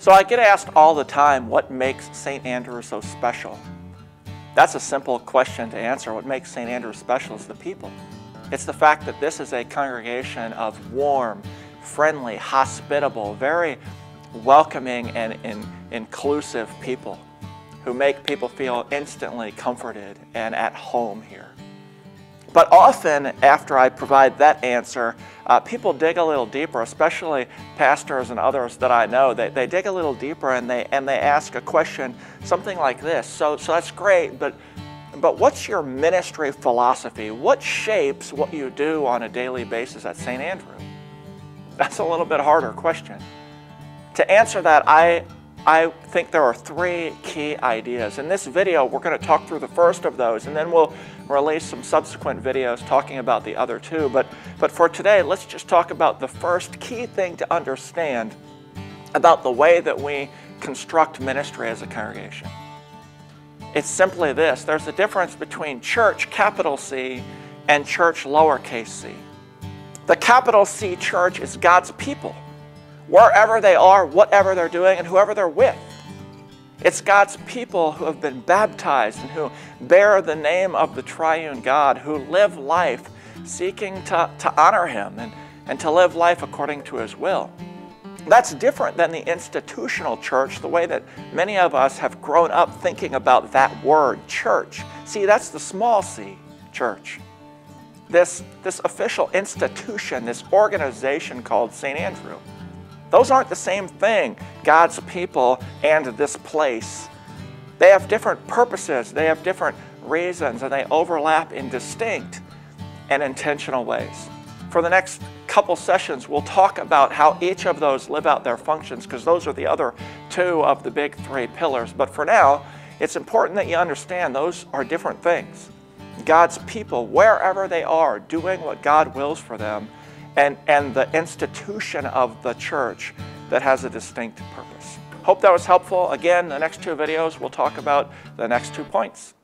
So I get asked all the time, what makes St. Andrew so special? That's a simple question to answer. What makes St. Andrew special is the people. It's the fact that this is a congregation of warm, friendly, hospitable, very welcoming and inclusive people who make people feel instantly comforted and at home here. But often after I provide that answer, people dig a little deeper, especially pastors and others that I know. They dig a little deeper and they ask a question, something like this. So that's great, but what's your ministry philosophy? What shapes what you do on a daily basis at St. Andrew? That's a little bit harder question. To answer that, I think there are three key ideas. In this video, we're going to talk through the first of those, and then we'll release some subsequent videos talking about the other two. But for today, let's just talk about the first key thing to understand about the way that we construct ministry as a congregation. It's simply this. There's a difference between church, capital C, and church, lowercase c. The capital C church is God's people, wherever they are, whatever they're doing, and whoever they're with. It's God's people who have been baptized and who bear the name of the triune God, who live life seeking to honor Him and to live life according to His will. That's different than the institutional church, the way that many of us have grown up thinking about that word, church. See, that's the small c, church. This official institution, this organization called St. Andrew. Those aren't the same thing, God's people and this place. They have different purposes, they have different reasons, and they overlap in distinct and intentional ways. For the next couple sessions, we'll talk about how each of those live out their functions, because those are the other two of the big three pillars. But for now, it's important that you understand those are different things. God's people, wherever they are, doing what God wills for them, and the institution of the church that has a distinct purpose. Hope that was helpful. Again, the next two videos, we'll talk about the next 2 points.